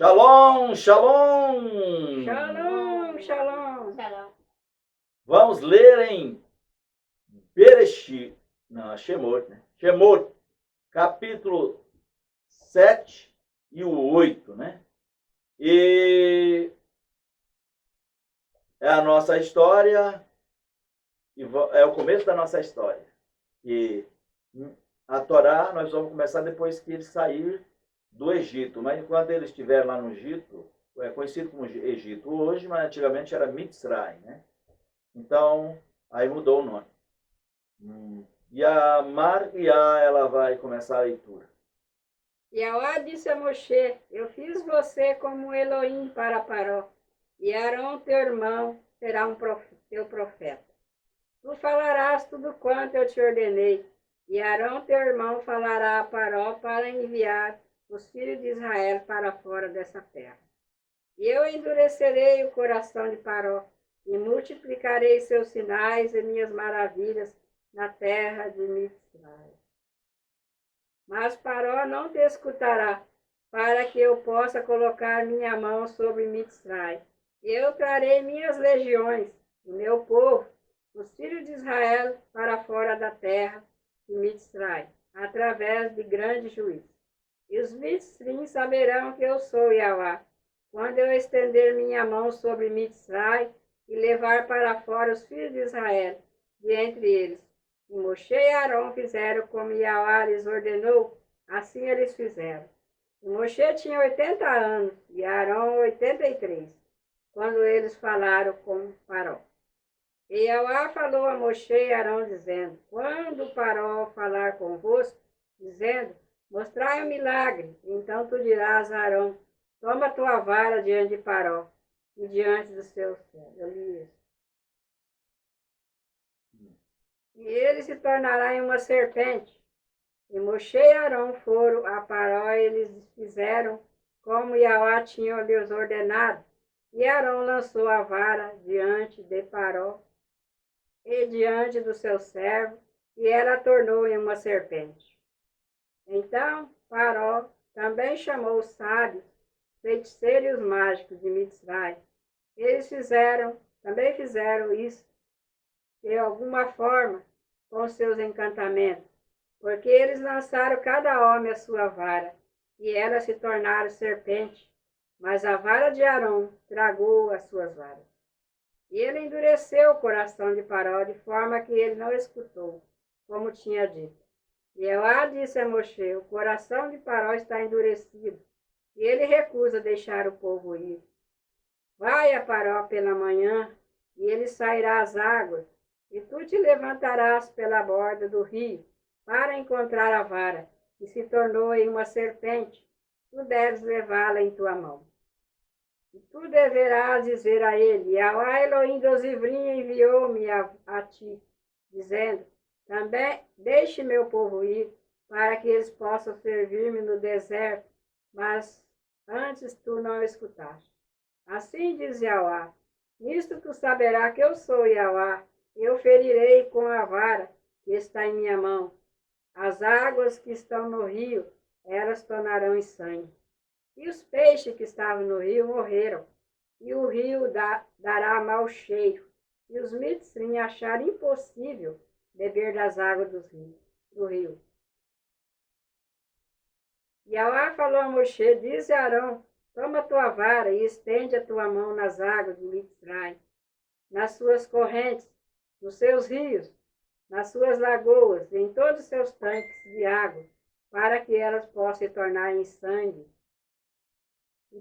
Shalom, shalom! Shalom, shalom. Shalom. Vamos ler em Bereshit, não, Shemot, né? Shemot, capítulo 7 e o 8, né? E é a nossa história, é o começo da nossa história. E a Torá nós vamos começar depois que eles saírem do Egito, mas enquanto eles estiverem lá no Egito, é conhecido como Egito hoje, mas antigamente era Mitzray, né? Então, aí mudou o nome. E a Maria, ela vai começar a leitura. Yahweh disse a Moshe: Eu fiz você como Elohim para Paró, e Arão, teu irmão, será teu profeta. Tu falarás tudo quanto eu te ordenei, e Arão, teu irmão, falará a Paró para enviar os filhos de Israel para fora dessa terra. E eu endurecerei o coração de Paró, e multiplicarei seus sinais e minhas maravilhas na terra de Mitzrayim. Mas Paró não te escutará, para que eu possa colocar minha mão sobre Mitzrayim. Eu trarei minhas legiões, o meu povo, os filhos de Israel, para fora da terra de Mitzrayim, através de grande juízo. E os mitzrim saberão que eu sou Yahweh, quando eu estender minha mão sobre Mitzrayim e levar para fora os filhos de Israel, de entre eles. E Moshe e Arão fizeram como Yahweh lhes ordenou, assim eles fizeram. E Moshe tinha 80 anos e Arão 83, quando eles falaram com Paró. E Yahweh falou a Moshe e Arão, dizendo: Quando Paró falar convosco, dizendo: Mostrai o milagre, então tu dirás a Arão: Toma tua vara diante de Paró e diante dos seus servos. E ele se tornará em uma serpente. E Moshe e Arão foram a Paró e eles fizeram como Yahweh tinha lhes ordenado. E Arão lançou a vara diante de Paró e diante do seu servo, e ela tornou em uma serpente. Então Paró também chamou os sábios, feiticeiros e os mágicos de Mitzrayim. Eles também fizeram isso, de alguma forma, com seus encantamentos, porque eles lançaram cada homem a sua vara, e elas se tornaram serpente, mas a vara de Arão tragou as suas varas. E ele endureceu o coração de Paró, de forma que ele não escutou, como tinha dito. E Yahweh disse a Moshe: O coração de Paró está endurecido, e ele recusa deixar o povo ir. Vai a Paró pela manhã, e ele sairá às águas, e tu te levantarás pela borda do rio, para encontrar a vara, que se tornou em uma serpente. Tu deves levá-la em tua mão. E tu deverás dizer a ele: Yahweh Elohim dos Ivrim enviou-me a ti, dizendo: Também deixe meu povo ir, para que eles possam servir-me no deserto, mas antes tu não escutaste. Assim diz Yahweh: Nisto tu saberás que eu sou Yahweh. Eu ferirei com a vara que está em minha mão. As águas que estão no rio, elas tornarão em sangue. E os peixes que estavam no rio morreram, e o rio dará mau cheiro. E os mitzrim acharam impossível beber das águas do rio. E Yahweh falou a Moshe: Diz a Arão: Toma a tua vara e estende a tua mão nas águas de Mitzrayim, nas suas correntes, nos seus rios, nas suas lagoas, em todos os seus tanques de água, para que elas possam se tornar em sangue, e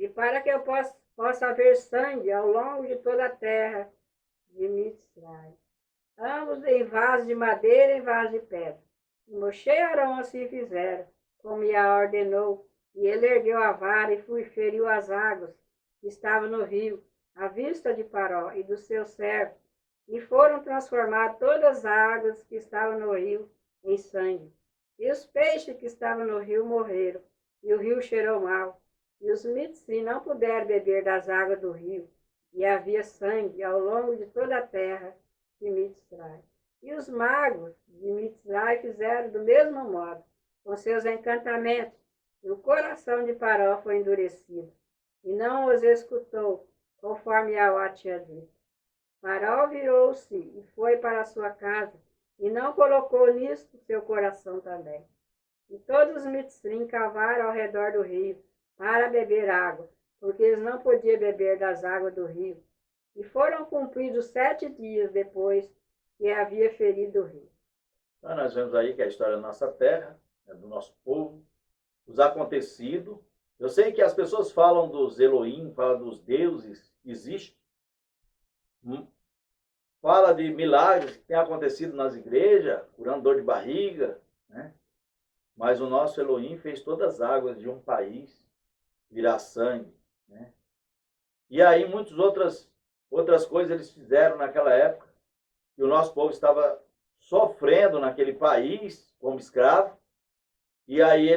para que eu possa haver sangue ao longo de toda a terra de Mitzrayim, ambos em vasos de madeira e em vasos de pedra. E Moshe e Arão assim fizeram, como Yahweh ordenou, e ele ergueu a vara e feriu as águas que estavam no rio, à vista de Paró e dos seus servos, e foram transformadas todas as águas que estavam no rio em sangue. E os peixes que estavam no rio morreram, e o rio cheirou mal, e os mitzrim não puderam beber das águas do rio, e havia sangue ao longo de toda a terra de Mitzrayim. E os magos de do mesmo modo, com seus encantamentos, e o coração de Paró foi endurecido, e não os escutou, conforme Yahvé tinha dito. Paró virou-se e foi para a sua casa, e não colocou nisto seu coração também. E todos os mitzrim cavaram ao redor do rio para beber água, porque eles não podiam beber das águas do rio. E foram cumpridos 7 dias depois que havia ferido o rio. Então, nós vemos aí que a história da nossa terra, do nosso povo, os acontecidos. Eu sei que as pessoas falam dos Elohim, falam dos deuses, existe. Fala de milagres que têm acontecido nas igrejas, curando dor de barriga, né? Mas o nosso Elohim fez todas as águas de um país virar sangue, né? E aí muitas outras coisas eles fizeram naquela época, que o nosso povo estava sofrendo naquele país como escravo, e aí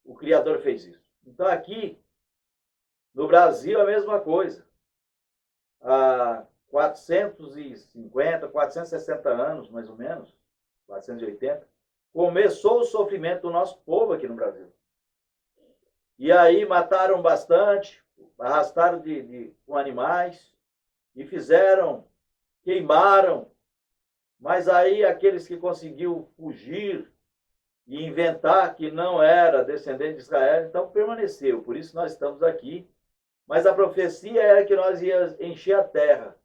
o Criador fez isso. Então aqui, no Brasil, a mesma coisa. Há 450, 460 anos, mais ou menos, 480, começou o sofrimento do nosso povo aqui no Brasil. E aí mataram bastante, arrastaram com animais, e queimaram. Mas aí aqueles que conseguiram fugir e inventar que não era descendente de Israel, então permaneceu. Por isso nós estamos aqui. Mas a profecia era que nós íamos encher a terra,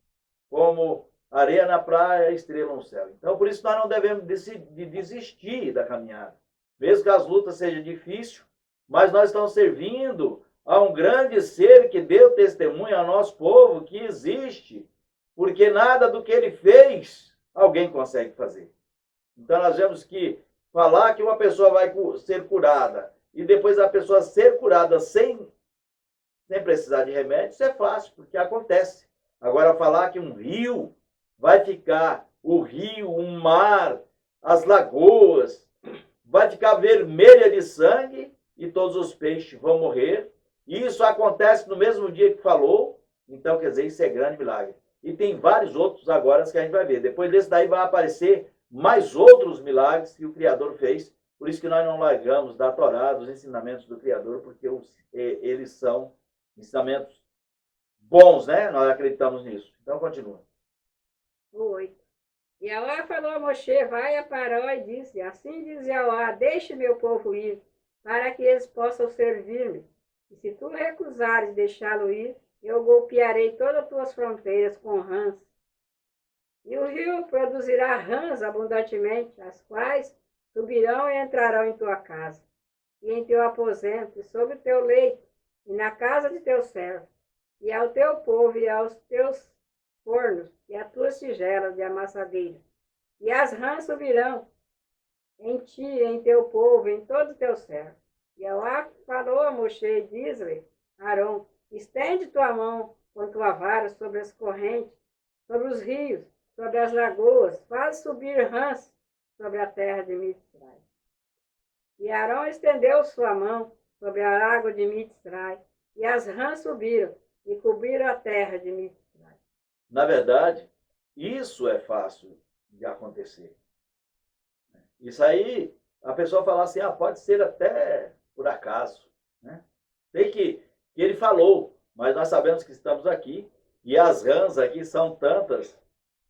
como areia na praia, estrela no céu. Então, por isso nós não devemos desistir da caminhada. Mesmo que as lutas sejam difíceis, mas nós estamos servindo a um grande ser que deu testemunho ao nosso povo que existe, porque nada do que ele fez, alguém consegue fazer. Então, nós temos que falar que uma pessoa vai ser curada e depois a pessoa ser curada sem precisar de remédio, isso é fácil, porque acontece. Agora, falar que um rio vai ficar, o rio, o mar, as lagoas, vai ficar vermelha de sangue e todos os peixes vão morrer. E isso acontece no mesmo dia que falou. Então, quer dizer, isso é grande milagre. E tem vários outros agora que a gente vai ver. Depois desse daí vai aparecer mais outros milagres que o Criador fez. Por isso que nós não largamos da Torá, dos ensinamentos do Criador, porque eles são ensinamentos bons, né? Nós acreditamos nisso. Então, continua. 8. Yahvé falou a Moshe, vai a Paró e disse, assim diz Yahvé, deixe meu povo ir, para que eles possam servir-me. E se tu recusares deixá-lo ir, eu golpearei todas as tuas fronteiras com rãs. E o rio produzirá rãs abundantemente, as quais subirão e entrarão em tua casa, e em teu aposento, e sobre o teu leito, e na casa de teu servo, e ao teu povo, e aos teus fornos, e às tuas tigelas de amassadeira. E as rãs subirão em ti, em teu povo, em todo o teu servo. E Yahvé falou a Moshe e diz-lhe, Arão, estende tua mão com tua vara sobre as correntes, sobre os rios, sobre as lagoas, faz subir rãs sobre a terra de Mitzray. E Arão estendeu sua mão sobre a água de Mitzray, e as rãs subiram e cobriram a terra de Mitzray. Na verdade, isso é fácil de acontecer. Isso aí, a pessoa fala assim, pode ser até por acaso, né? Tem que ele falou, mas nós sabemos que estamos aqui, e as rãs aqui são tantas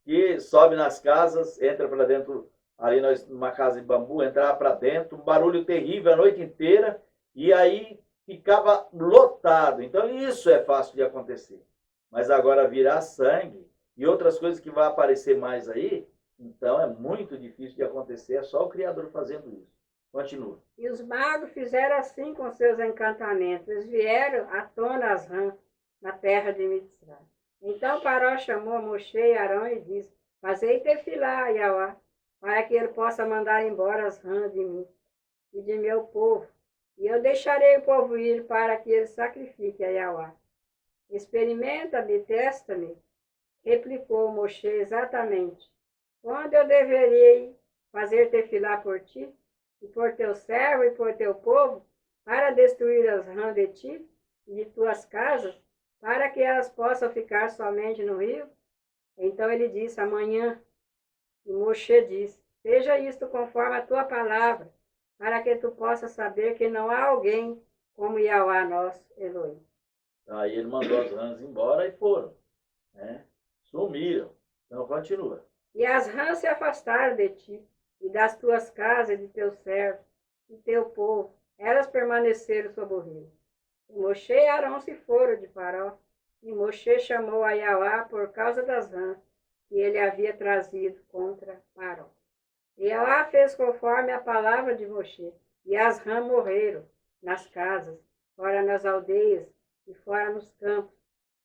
que sobe nas casas, entra para dentro, ali numa casa de bambu, entrava para dentro, um barulho terrível a noite inteira, e aí ficava lotado. Então isso é fácil de acontecer. Mas agora virar sangue e outras coisas que vão aparecer mais aí, então é muito difícil de acontecer, é só o Criador fazendo isso. Continua. E os magos fizeram assim com seus encantamentos, eles vieram à tona as rãs na terra de Mitzray. Então Paró chamou Moshe e Arão e disse, fazei tefilá a Yahvé, para que ele possa mandar embora as rãs de mim e de meu povo, e eu deixarei o povo ir para que ele sacrifique a Yahvé. Experimenta-me, testa-me, replicou Moshe exatamente. Quando eu deveria fazer tefilá por ti, e por teu servo e por teu povo, para destruir as rãs de ti e de tuas casas, para que elas possam ficar somente no rio? Então ele disse, amanhã. E Moshe disse, seja isto conforme a tua palavra, para que tu possas saber que não há alguém como Yahweh nosso Elohim. Aí ele mandou as rãs embora e foram, né? Sumiram. Então continua. E as rãs se afastaram de ti, e das tuas casas, e de teus servos, e teu povo. Elas permaneceram sob o rio. E Moshe e Arão se foram de Paró, e Moshe chamou a Yahweh por causa das rãs que ele havia trazido contra Paró. E Yahweh fez conforme a palavra de Moshe, e as rãs morreram nas casas, fora nas aldeias e fora nos campos.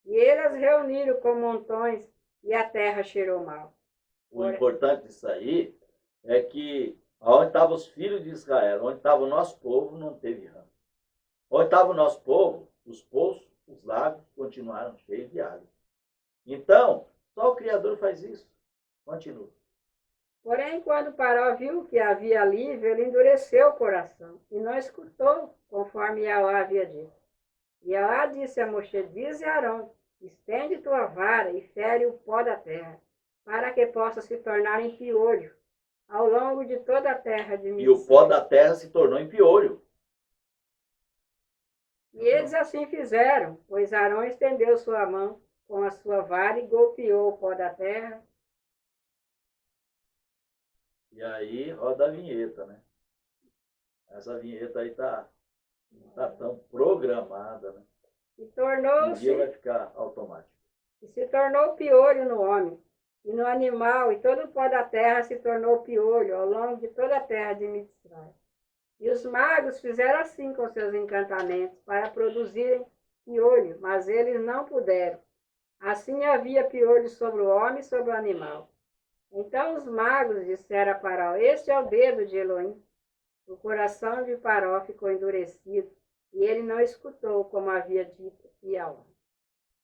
E eles reuniram com montões, e a terra cheirou mal. O importante disso aí é que onde estavam os filhos de Israel, onde estava o nosso povo, não teve rã. Onde estava o nosso povo, os poços, os lagos continuaram cheios de água. Então, só o Criador faz isso. Continua. Porém, quando Paró viu que havia alívio, ele endureceu o coração e não escutou, conforme Yahweh havia dito. E Yahweh disse a Moshe: dize a Arão, estende tua vara e fere o pó da terra, para que possa se tornar em piolho ao longo de toda a terra de Mitzrayim. E o pó da terra se tornou em piolho. E eles assim fizeram, pois Arão estendeu sua mão com a sua vara e golpeou o pó da terra. E aí roda a vinheta, né? Essa vinheta aí tá tão programada, né? E Um tornou-se dia vai ficar automático. e se tornou piolho no homem e no animal, e todo o pó da terra se tornou piolho ao longo de toda a terra de Mitzrayim. E os magos fizeram assim com seus encantamentos para produzirem piolho, mas eles não puderam. Assim havia piolho sobre o homem e sobre o animal. Então os magos disseram a Paró: este é o dedo de Elohim. O coração de Paró ficou endurecido, e ele não escutou como havia dito Yahweh.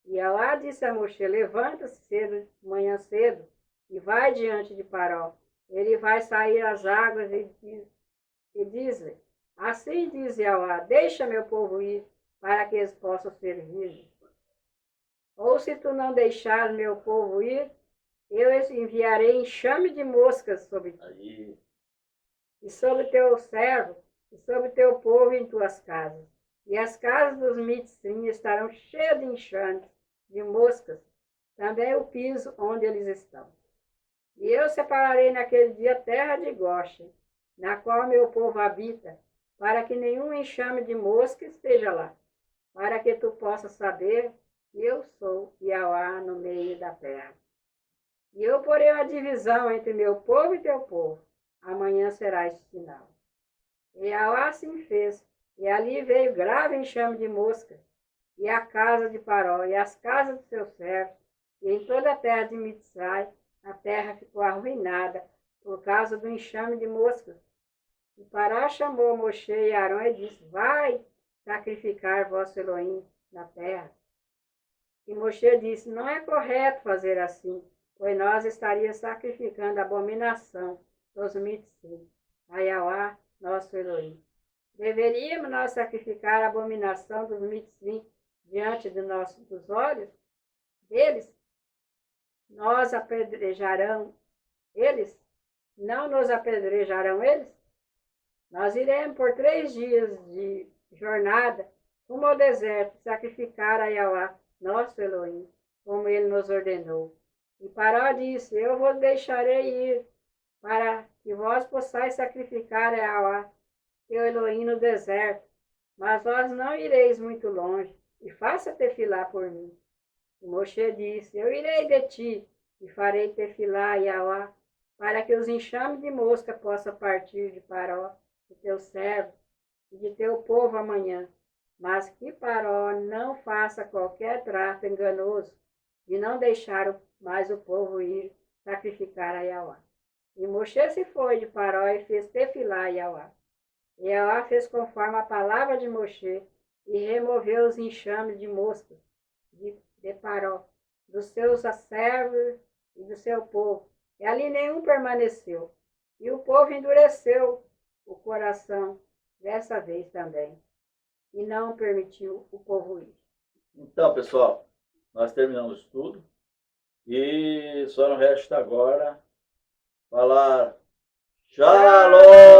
Yahweh disse a Moshe: levanta-se cedo, manhã cedo, e vai diante de Paró. Ele vai sair às águas e diz-lhe: assim diz Yahweh, deixa meu povo ir, para que eles possam servir. Ou se tu não deixares meu povo ir, eu enviarei enxame de moscas sobre ti. Aí, E sobre teu servo, e sobre teu povo em tuas casas. E as casas dos mitzrim estarão cheias de enxames, de moscas, também o piso onde eles estão. E eu separarei naquele dia a terra de Goshen, na qual meu povo habita, para que nenhum enxame de mosca esteja lá, para que tu possas saber que eu sou Yahweh no meio da terra. E eu porei uma divisão entre meu povo e teu povo. Amanhã será este sinal. E Yahweh assim fez, e ali veio grave enxame de mosca, e a casa de Paró, e as casas dos seus servos, e em toda a terra de Mitzrayim, a terra ficou arruinada por causa do enxame de moscas. E Paró chamou Moshe e Arão e disse: vai sacrificar vosso Elohim na terra. E Moshe disse: não é correto fazer assim, pois nós estaríamos sacrificando a abominação dos mitzrim, a Yahweh, nosso Elohim. Deveríamos nós sacrificar a abominação dos mitzrim diante dos olhos deles? Nós apedrejarão eles? Não nos apedrejarão eles? Nós iremos por 3 dias de jornada rumo ao deserto sacrificar a Yahweh, nosso Elohim, como ele nos ordenou. E Paró disse: eu vos deixarei ir, para que vós possais sacrificar a Yahweh, teu Elohim, no deserto. Mas vós não ireis muito longe, e faça tefilá por mim. E Moshe disse: eu irei de ti, e farei tefilá a Yahweh, para que os enxames de mosca possam partir de Paró, de teu servo, e de teu povo amanhã. Mas que Paró não faça qualquer trato enganoso, de não deixar mais o povo ir sacrificar a Yahweh. E Moshe se foi de Paró e fez tefilá a Yahweh. E Yahweh fez conforme a palavra de Moshe, e removeu os enxames de moscas de Paró, dos seus servos e do seu povo. E ali nenhum permaneceu. E o povo endureceu o coração dessa vez também, e não permitiu o povo ir. então, pessoal, nós terminamos tudo. E só não resta agora falar Shalom!